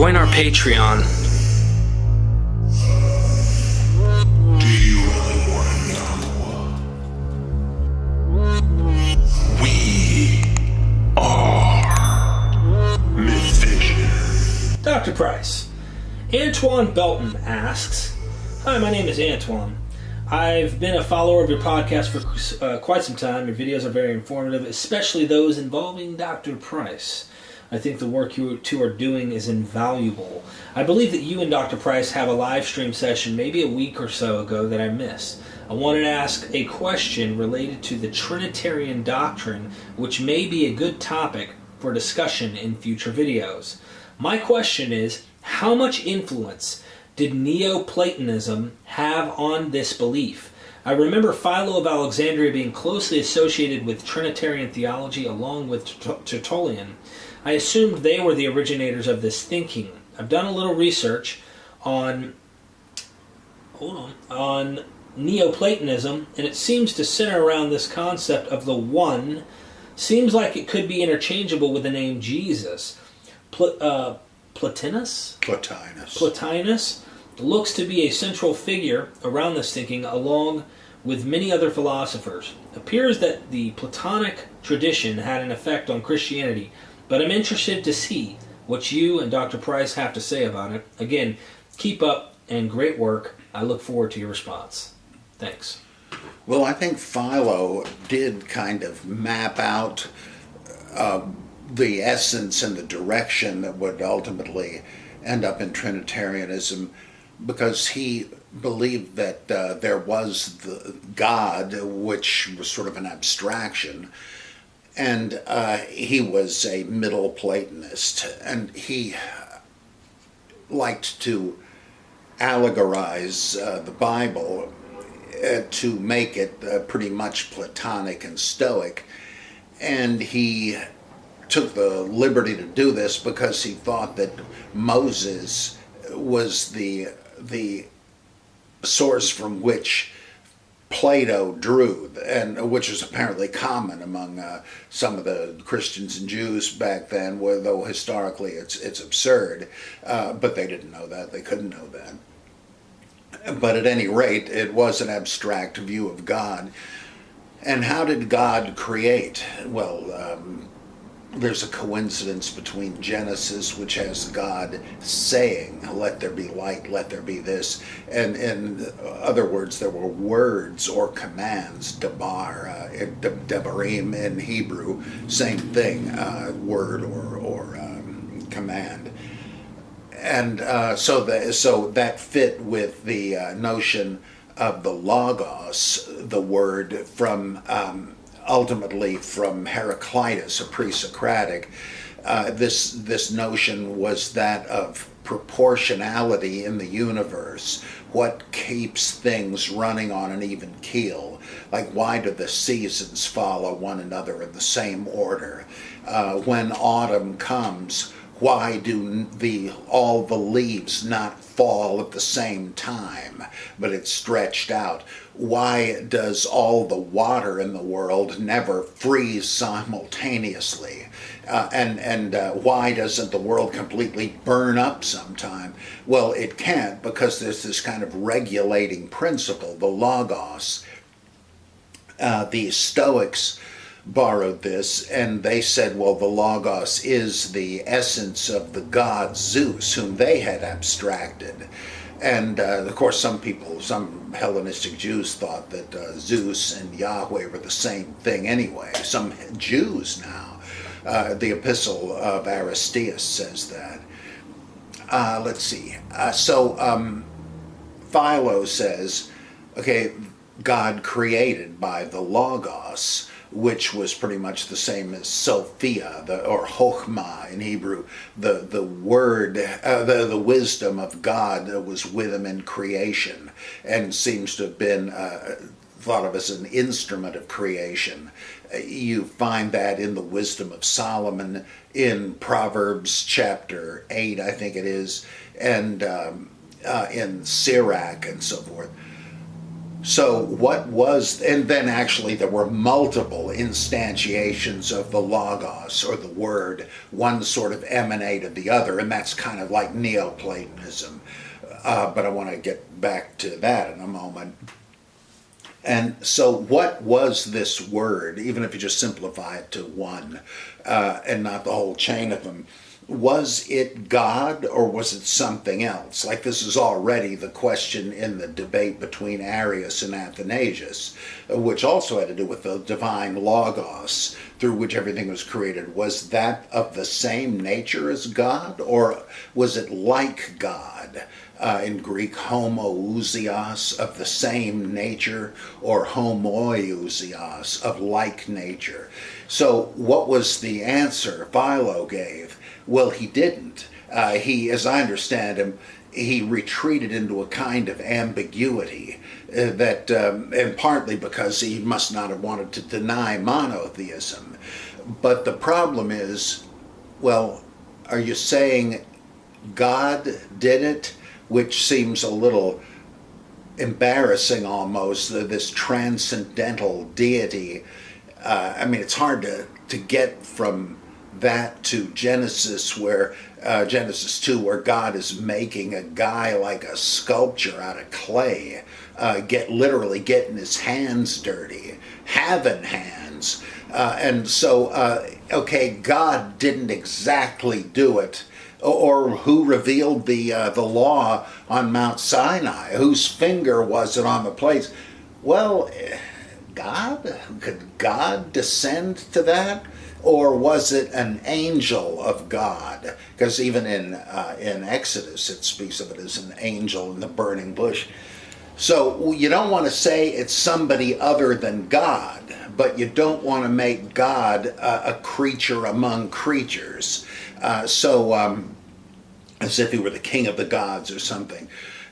Join our Patreon. Do you really want to know? We are Mythvision. Dr. Price. Antoine Belton asks, "Hi, my name is Antoine. I've been a follower of your podcast for quite some time. Your videos are very informative, especially those involving Dr. Price. I think the work you two are doing is invaluable. I believe that you and Dr. Price have a live stream session maybe a week or so ago that I missed. I wanted to ask a question related to the Trinitarian doctrine, which may be a good topic for discussion in future videos. My question is, how much influence did Neo Platonism have on this belief? I remember Philo of Alexandria being closely associated with Trinitarian theology along with Tertullian. I assumed they were the originators of this thinking. I've done a little research on Neoplatonism, and it seems to center around this concept of the one. Seems like it could be interchangeable with the name Jesus. Plotinus looks to be a central figure around this thinking, along with many other philosophers. It appears that the Platonic tradition had an effect on Christianity, but I'm interested to see what you and Dr. Price have to say about it. Again, keep up and great work. I look forward to your response. Thanks." Well, I think Philo did kind of map out the essence and the direction that would ultimately end up in Trinitarianism, because he believed that there was the God, which was sort of an abstraction, and he was a Middle Platonist, and he liked to allegorize the Bible to make it pretty much Platonic and Stoic, and he took the liberty to do this because he thought that Moses was the source from which Plato drew, and which was apparently common among some of the Christians and Jews back then, though historically it's absurd, but they didn't know that, they couldn't know that. But at any rate, it was an abstract view of God. And how did God create? Well, there's a coincidence between Genesis, which has God saying, "Let there be light, let there be this." And in other words, there were words or commands, debarim in Hebrew, same thing, word or command. And so that fit with the notion of the Logos, the word from ultimately from Heraclitus, a pre-Socratic. This notion was that of proportionality in the universe. What keeps things running on an even keel? Like, why do the seasons follow one another in the same order? When autumn comes, why do all the leaves not fall at the same time, but it's stretched out? Why does all the water in the world never freeze simultaneously? And why doesn't the world completely burn up sometime? Well, it can't, because there's this kind of regulating principle, the Logos. The Stoics borrowed this, and they said, well, the Logos is the essence of the god Zeus, whom they had abstracted. And of course, some Hellenistic Jews thought that Zeus and Yahweh were the same thing anyway. Some Jews now. The Epistle of Aristeas says that. Let's see. So Philo says, okay, God created by the Logos, which was pretty much the same as Sophia, or Chokhmah in Hebrew, the word, the wisdom of God that was with him in creation, and seems to have been thought of as an instrument of creation. You find that in the wisdom of Solomon, in Proverbs chapter 8, I think it is, and in Sirach and so forth. So what was, and then actually there were multiple instantiations of the Logos, or the Word. One sort of emanated the other, and that's kind of like Neo Platonism. But I want to get back to that in a moment. And so what was this Word, even if you just simplify it to one, and not the whole chain of them? Was it God, or was it something else? Like, this is already the question in the debate between Arius and Athanasius, which also had to do with the divine Logos, through which everything was created. Was that of the same nature as God, or was it like God? In Greek, homoousios, of the same nature, or homoiousios, of like nature. So what was the answer Philo gave? Well, he didn't. He, as I understand him, he retreated into a kind of ambiguity that, and partly because he must not have wanted to deny monotheism. But the problem is, well, are you saying God did it? Which seems a little embarrassing almost, this transcendental deity. I mean, it's hard to get from that to Genesis, where Genesis 2, where God is making a guy like a sculpture out of clay, literally getting his hands dirty, having hands. And so, okay, God didn't exactly do it. Or who revealed the law on Mount Sinai? Whose finger was it on the place? Well, God? Could God descend to that? Or was it an angel of God? Because even in Exodus, it speaks of it as an angel in the burning bush. So you don't want to say it's somebody other than God, but you don't want to make God a creature among creatures. As if he were the king of the gods or something.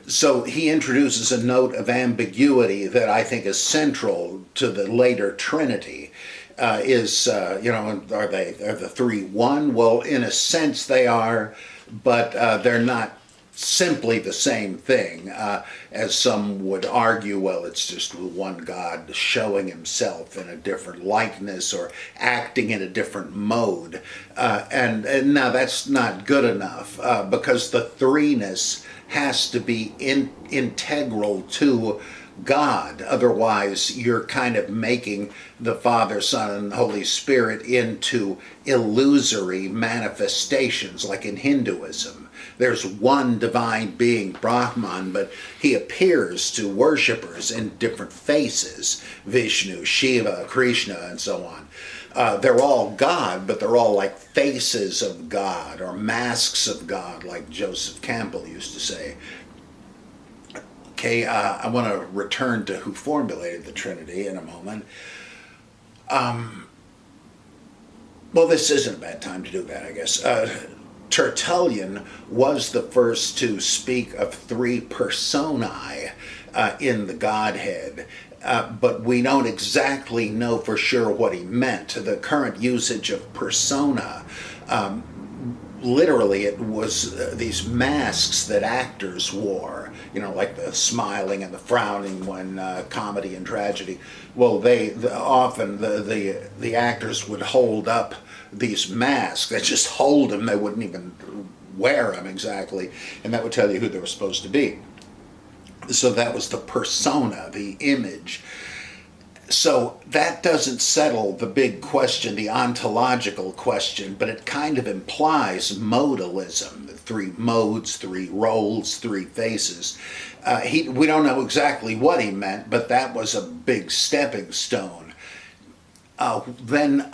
So he introduces a note of ambiguity that I think is central to the later Trinity. Are the three one? Well, in a sense they are, but they're not simply the same thing, as some would argue. Well, it's just one God showing himself in a different likeness or acting in a different mode, and now that's not good enough, because the threeness has to be integral to God. Otherwise, you're kind of making the Father, Son, and Holy Spirit into illusory manifestations, like in Hinduism. There's one divine being, Brahman, but he appears to worshippers in different faces: Vishnu, Shiva, Krishna, and so on. They're all God, but they're all like faces of God, or masks of God, like Joseph Campbell used to say. Okay, I want to return to who formulated the Trinity in a moment. Well, this isn't a bad time to do that, I guess. Tertullian was the first to speak of three personae in the Godhead, but we don't exactly know for sure what he meant. The current usage of persona, literally it was these masks that actors wore, like the smiling and the frowning when comedy and tragedy. Well, often the actors would hold up these masks. They just hold them. They wouldn't even wear them exactly, and that would tell you who they were supposed to be. So that was the persona, the image. So that doesn't settle the big question, the ontological question, but it kind of implies modalism: three modes, three roles, three faces. We don't know exactly what he meant, but that was a big stepping stone. Then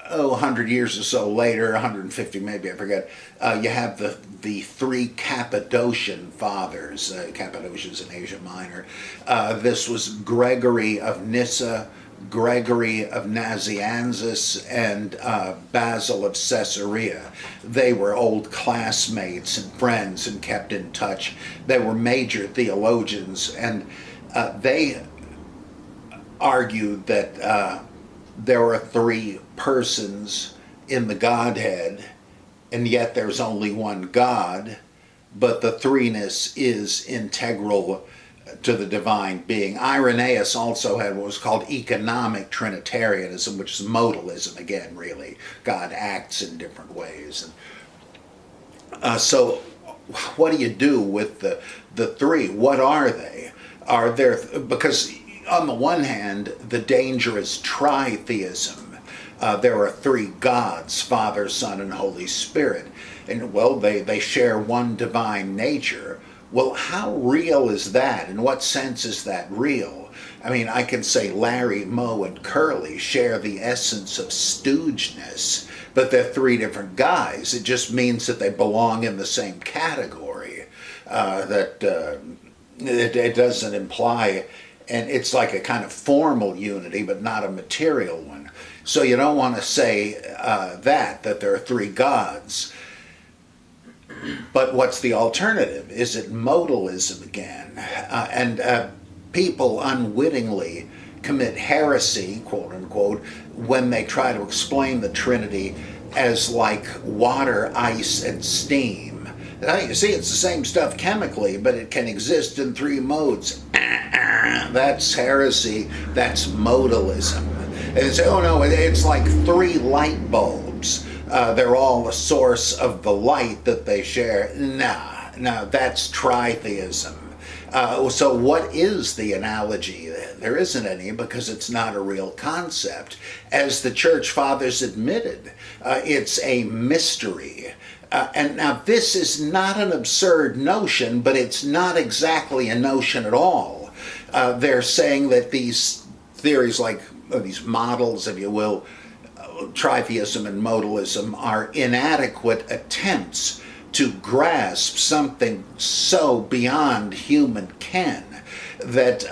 100 years or so later, 150 maybe, I forget, you have the three Cappadocian fathers. Cappadocia's in Asia Minor. This was Gregory of Nyssa, Gregory of Nazianzus, and Basil of Caesarea. They were old classmates and friends and kept in touch. They were major theologians, and they argued that there are three persons in the Godhead, and yet there's only one God, but the threeness is integral to the divine being. Irenaeus also had what was called economic Trinitarianism, which is modalism again, really. God acts in different ways. And so what do you do with the three? What are they? Are there, because on the one hand, the danger is tritheism. There are three gods, Father, Son, and Holy Spirit. And, well, they share one divine nature. Well, how real is that? In what sense is that real? I mean, I can say Larry, Moe, and Curly share the essence of stoogeness, but they're three different guys. It just means that they belong in the same category. It doesn't imply, and it's like a kind of formal unity, but not a material one. So you don't want to say that there are three gods. But what's the alternative? Is it modalism again? And people unwittingly commit heresy, quote unquote, when they try to explain the Trinity as like water, ice, and steam. You see, it's the same stuff chemically, but it can exist in three modes. That's heresy. That's modalism. And they say, oh no, it's like three light bulbs. They're all the source of the light that they share. Nah, that's tritheism. So what is the analogy? There isn't any, because it's not a real concept. As the church fathers admitted, it's a mystery. And now this is not an absurd notion, but it's not exactly a notion at all. They're saying that these theories, like these models, if you will, tritheism and modalism, are inadequate attempts to grasp something so beyond human ken that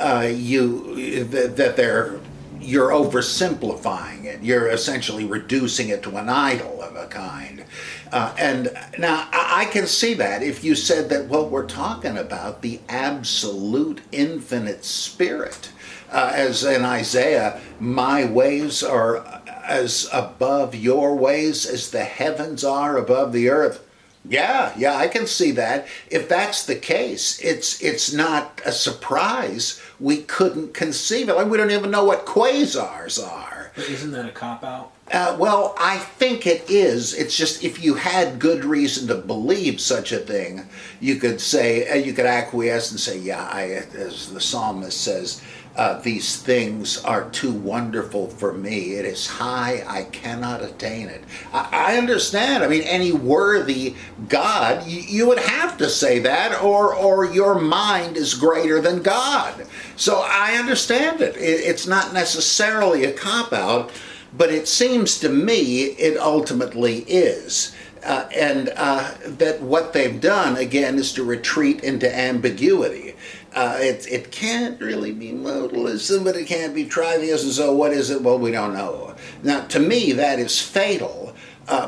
you're oversimplifying it. You're essentially reducing it to an idol of a kind. And now I can see that if you said that, well, we're talking about the absolute infinite spirit. As in Isaiah, my ways are as above your ways as the heavens are above the earth. Yeah, I can see that. If that's the case, it's not a surprise we couldn't conceive it. Like, we don't even know what quasars are. But isn't that a cop-out? Well, I think it is. It's just, if you had good reason to believe such a thing, you could say, you could acquiesce and say, yeah, as the psalmist says, these things are too wonderful for me. It is high, I cannot attain it. I understand. I mean, any worthy God, you would have to say that, or your mind is greater than God. So I understand it. It's not necessarily a cop-out, but it seems to me it ultimately is. And that what they've done, again, is to retreat into ambiguity. It can't really be modalism, but it can't be tritheism, so what is it? Well, we don't know. Now, to me, that is fatal,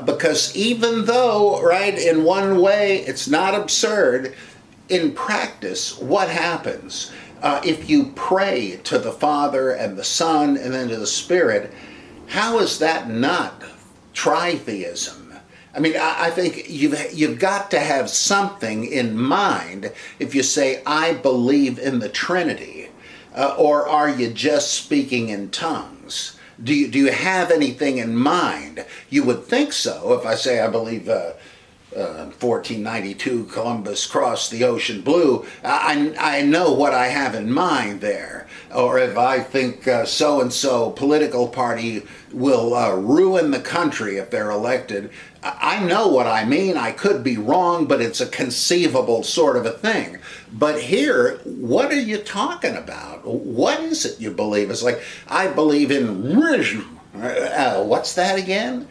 because even though, right, in one way, it's not absurd, in practice, what happens? If you pray to the Father and the Son and then to the Spirit, how is that not tritheism? I mean, I think you've got to have something in mind if you say, I believe in the Trinity, or are you just speaking in tongues? Do you have anything in mind? You would think so. If I say I believe 1492 Columbus crossed the ocean blue, I know what I have in mind there. Or if I think so-and-so political party will ruin the country if they're elected, I know what I mean. I could be wrong, but it's a conceivable sort of a thing. But here, what are you talking about? What is it you believe? It's like, I believe in... what's that again?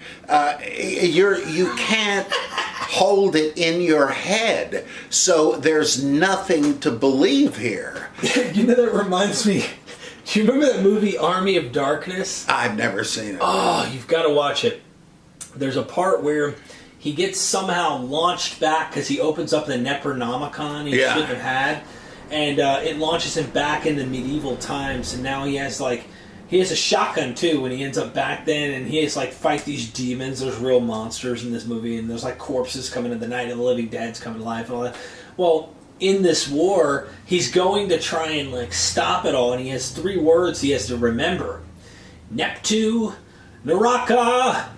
You can't hold it in your head, so there's nothing to believe here. You know, that reminds me, do you remember that movie Army of Darkness? I've never seen it. Oh, you've got to watch it. There's a part where he gets somehow launched back because he opens up the Necronomicon he shouldn't have had, and it launches him back into medieval times, and now he has a shotgun too when he ends up back then, and he has to fight these demons. There's real monsters in this movie, and there's corpses coming in the night, and the living dead's coming to life and all that. Well, in this war, he's going to try and like stop it all, and he has 3 words he has to remember: Neptu, Naraka,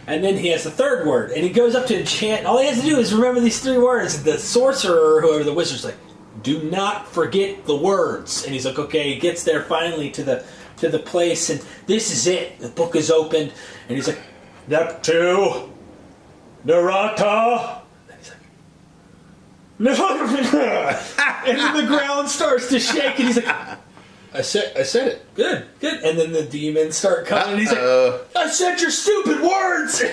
and then he has the 3rd word, and he goes up to enchant. All he has to do is remember these 3 words. The sorcerer, or whoever, the wizard's like, do not forget the words. And he's like, okay. He gets there finally to the place, and this is it. The book is opened, and he's like, Neptu, Naraka. And he's like, no. And then the ground starts to shake, and he's like, I said it. Good. And then the demons start coming, and he's like, I said your stupid words.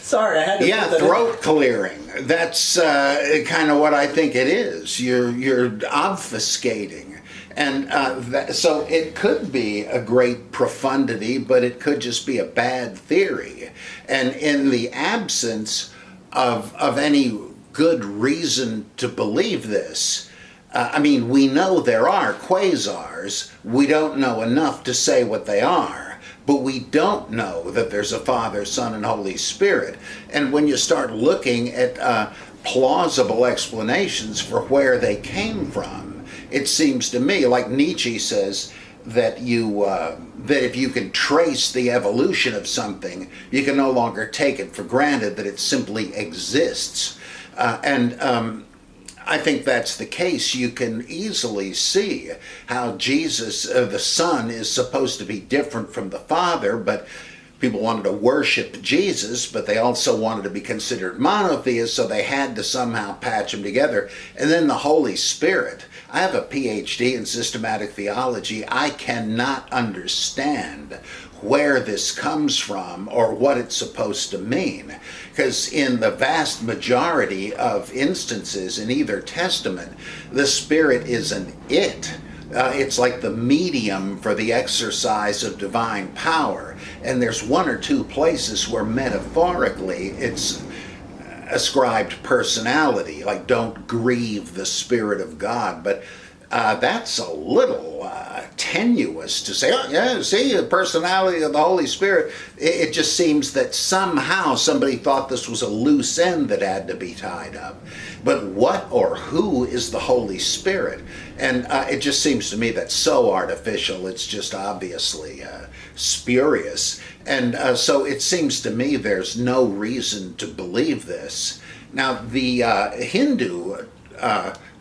Sorry, I had to. Yeah, throat clearing. That's kind of what I think it is. You're obfuscating, and so it could be a great profundity, but it could just be a bad theory. And in the absence of any good reason to believe this, I mean, we know there are quasars. We don't know enough to say what they are. But we don't know that there's a Father, Son, and Holy Spirit. And when you start looking at plausible explanations for where they came from, it seems to me, like Nietzsche says, that that if you can trace the evolution of something, you can no longer take it for granted that it simply exists. I think that's the case. You can easily see how Jesus, the Son, is supposed to be different from the Father, but people wanted to worship Jesus, but they also wanted to be considered monotheists, so they had to somehow patch them together. And then the Holy Spirit. I have a PhD in systematic theology. I cannot understand where this comes from or what it's supposed to mean. Because in the vast majority of instances in either testament, the Spirit is an it. It's like the medium for the exercise of divine power. And there's 1 or 2 places where metaphorically it's ascribed personality, like don't grieve the Spirit of God. But that's a little tenuous to say, oh yeah, see, the personality of the Holy Spirit. It just seems that somehow somebody thought this was a loose end that had to be tied up. But what or who is the Holy Spirit? And it just seems to me that's so artificial, it's just obviously spurious. And so it seems to me there's no reason to believe this. Now, the Hindu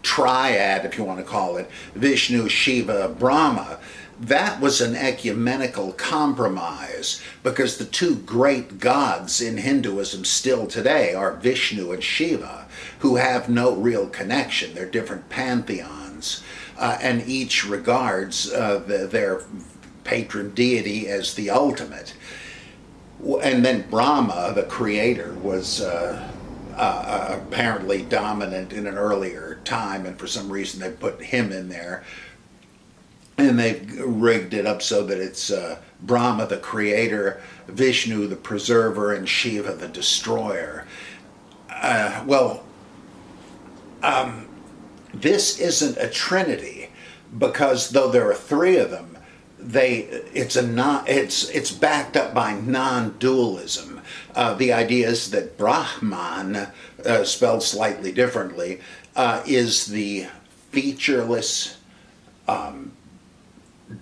triad, if you want to call it, Vishnu, Shiva, Brahma, that was an ecumenical compromise, because the 2 great gods in Hinduism still today are Vishnu and Shiva, who have no real connection. They're different pantheons, and each regards their patron deity as the ultimate. And then Brahma, the creator, was apparently dominant in an earlier time, and for some reason they put him in there, and they've rigged it up so that it's Brahma the creator, Vishnu the preserver, and Shiva the destroyer. This isn't a trinity, because though there are 3 of them, it's backed up by non-dualism. The idea is that Brahman, spelled slightly differently, is the featureless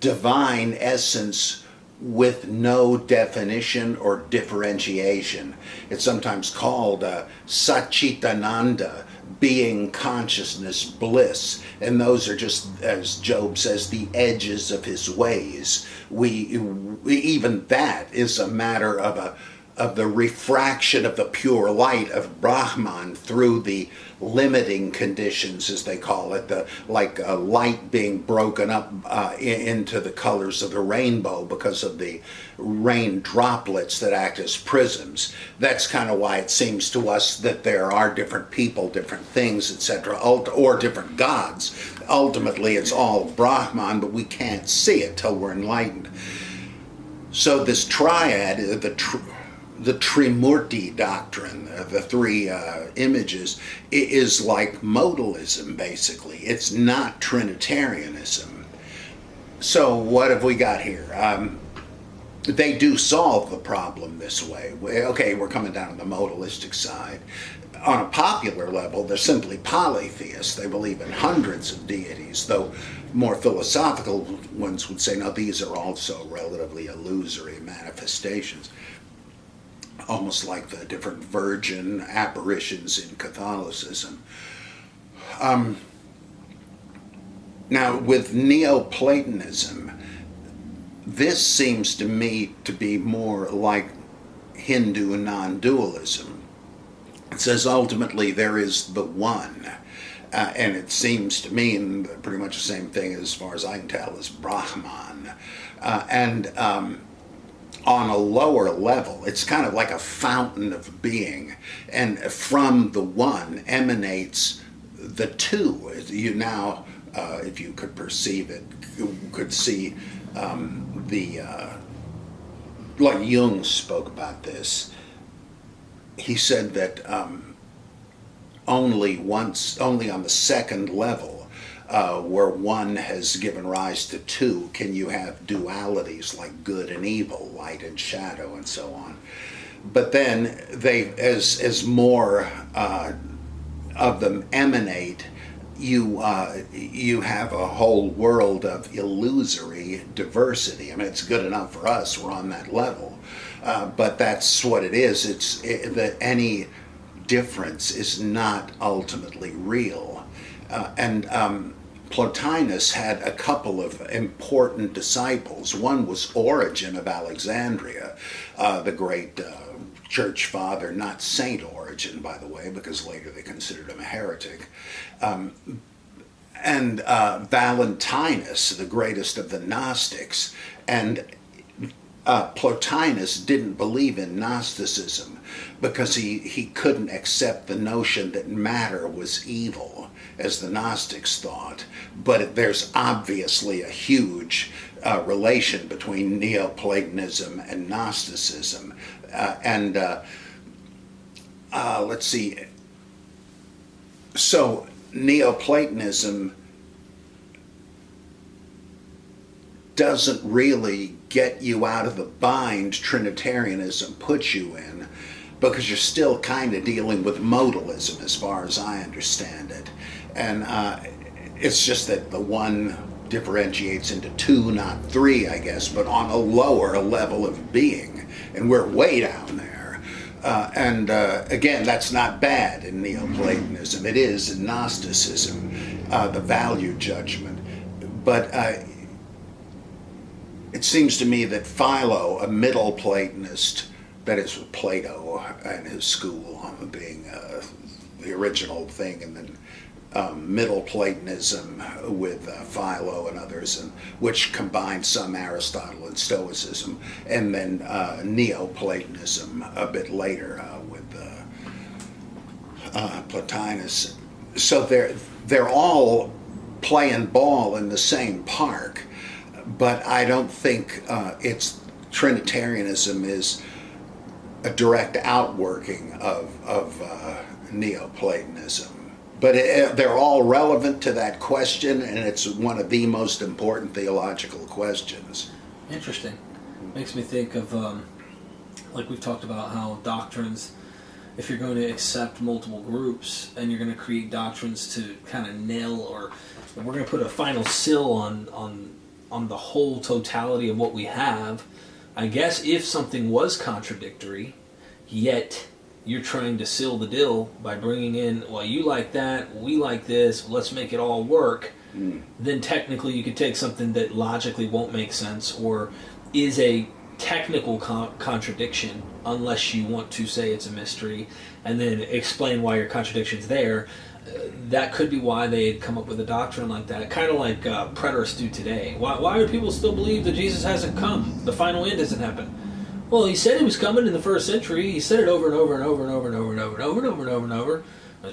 divine essence with no definition or differentiation. It's sometimes called Satchitananda, being, consciousness, bliss, and those are just, as Job says, the edges of his ways. We even that is a matter of the refraction of the pure light of Brahman through the limiting conditions, as they call it, like light being broken up into the colors of the rainbow because of the rain droplets that act as prisms. That's kind of why it seems to us that there are different people, different things, etc., or different gods. Ultimately, it's all Brahman, but we can't see it till we're enlightened. So this triad, the Trimurti doctrine, the 3 images, is like modalism, basically. It's not Trinitarianism. So what have we got here? they do solve the problem this way. Okay, we're coming down to the modalistic side. On a popular level, they're simply polytheists. They believe in hundreds of deities, though more philosophical ones would say, no, these are also relatively illusory manifestations, almost like the different virgin apparitions in Catholicism. Now, with Neoplatonism, this seems to me to be more like Hindu non-dualism. It says ultimately there is the one, and it seems to mean pretty much the same thing as far as I can tell as Brahman. On a lower level, it's kind of like a fountain of being, and from the one emanates the two. You now, if you could perceive it, you could see like Jung spoke about this. He said that only on the second level, where one has given rise to two, can you have dualities like good and evil, light and shadow, and so on. But then as more of them emanate, you have a whole world of illusory diversity. I mean, it's good enough for us. We're on that level. But that's what it is. That any difference is not ultimately real. And Plotinus had a couple of important disciples. One was Origen of Alexandria, the great church father, not Saint Origen, by the way, because later they considered him a heretic. And Valentinus, the greatest of the Gnostics. And Plotinus didn't believe in Gnosticism because he couldn't accept the notion that matter was evil, as the Gnostics thought. But there's obviously a huge relation between Neoplatonism and Gnosticism. Let's see. So Neoplatonism doesn't really get you out of the bind Trinitarianism puts you in, because you're still kind of dealing with modalism as far as I understand it. And it's just that the one differentiates into two, not three, I guess, but on a lower level of being. And we're way down there. Again, that's not bad in Neoplatonism. It is in Gnosticism, the value judgment. But it seems to me that Philo, a Middle Platonist, that is Plato and his school being the original thing, and then Middle Platonism with Philo and others, and which combined some Aristotle and Stoicism, and then Neoplatonism a bit later with Plotinus. So they're all playing ball in the same park, but I don't think Trinitarianism is a direct outworking of Neoplatonism. But they're all relevant to that question, and it's one of the most important theological questions. Interesting. Makes me think of, like we've talked about, how doctrines, if you're going to accept multiple groups and you're going to create doctrines to kind of nail, or we're going to put a final seal on the whole totality of what we have, I guess if something was contradictory, yet you're trying to seal the deal by bringing in, well, you like that, we like this, let's make it all work, then technically you could take something that logically won't make sense or is a technical contradiction, unless you want to say it's a mystery, and then explain why your contradiction's there. That could be why they had come up with a doctrine like that, kind of like preterists do today. Why do people still believe that Jesus hasn't come? The final end hasn't happened. Well, he said he was coming in the first century. He said it over and over and over and over and over and over and over and over and over and over. And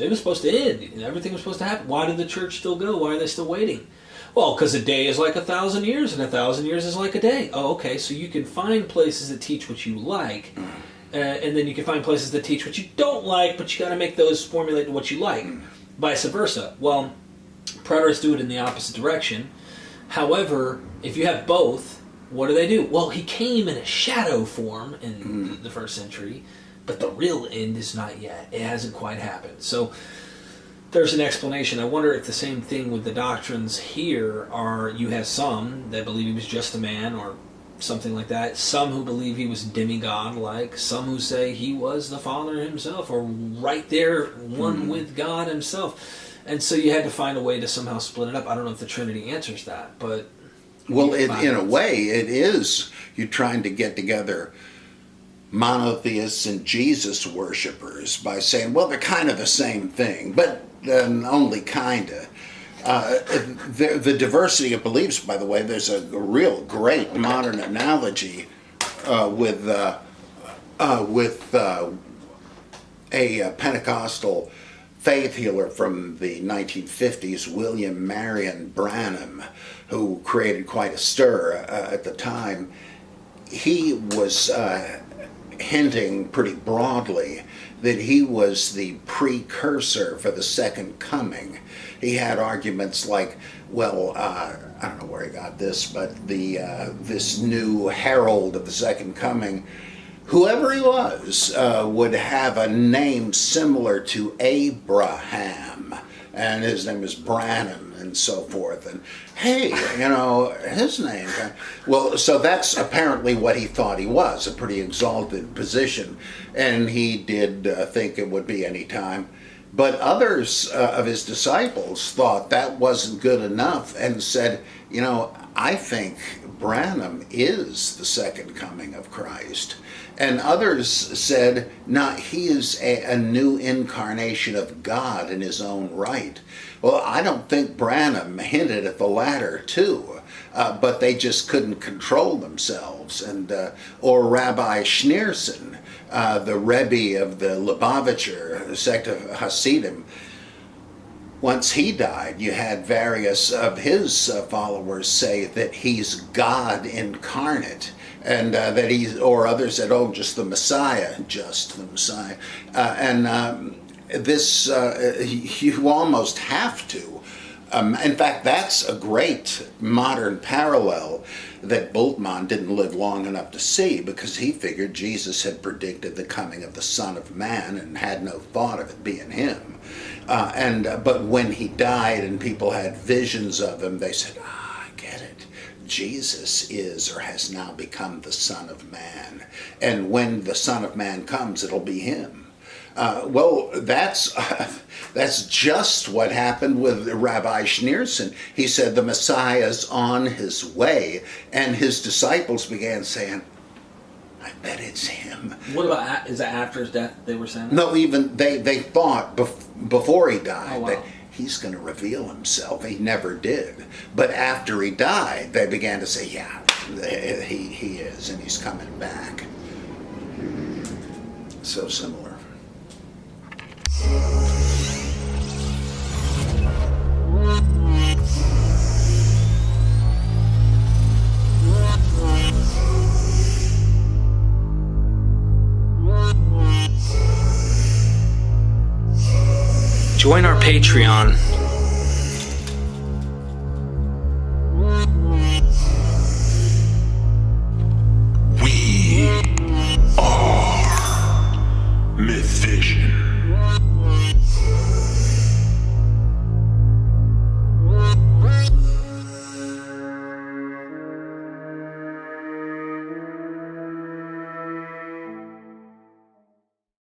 it was supposed to end. Everything was supposed to happen. Why did the church still go? Why are they still waiting? Well, because a day is like 1,000 years, and 1,000 years is like a day. Oh, okay. So you can find places that teach what you like, and then you can find places that teach what you don't like, but you got to make those formulate to what you like. Vice versa. Well, preterists do it in the opposite direction. However, if you have both, what do? Well, he came in a shadow form in the first century, but the real end is not yet. It hasn't quite happened. So there's an explanation. I wonder if the same thing with the doctrines here are, you have some that believe he was just a man or something like that, some who believe he was demigod-like, some who say he was the Father himself, or right there, one with God himself. And so you had to find a way to somehow split it up. I don't know if the Trinity answers that, but... Well, in a way, it is. You're trying to get together monotheists and Jesus worshippers by saying, well, they're kind of the same thing, but only kind of. The diversity of beliefs, by the way, there's a real great modern analogy with a Pentecostal faith healer from the 1950s, William Marion Branham, who created quite a stir at the time. He was hinting pretty broadly that he was the precursor for the second coming. He had arguments like, well, I don't know where he got this, but this new herald of the second coming, whoever he was, would have a name similar to Abraham, and his name is Branham, and so forth. And hey, his name. Well, so that's apparently what he thought he was, a pretty exalted position, and he did think it would be any time. But others of his disciples thought that wasn't good enough and said, I think Branham is the second coming of Christ. And others said, no, he is a new incarnation of God in his own right. Well, I don't think Branham hinted at the latter too, but they just couldn't control themselves. And or Rabbi Schneerson, the Rebbe of the Lubavitcher sect of Hasidim, once he died, you had various of his followers say that he's God incarnate, and that or others said, oh, just the Messiah, this, you almost have to. In fact, that's a great modern parallel that Bultmann didn't live long enough to see, because he figured Jesus had predicted the coming of the Son of Man and had no thought of it being him. But when he died and people had visions of him, they said, I get it. Jesus is or has now become the Son of Man. And when the Son of Man comes, it'll be him. Well, that's just what happened with Rabbi Schneerson. He said the Messiah's on his way, and his disciples began saying, I bet it's him. What about, is that after his death they were saying that? No, even they thought before he died wow. that he's going to reveal himself. He never did. But after he died, they began to say, yeah, he is, and he's coming back. So similar. Join our Patreon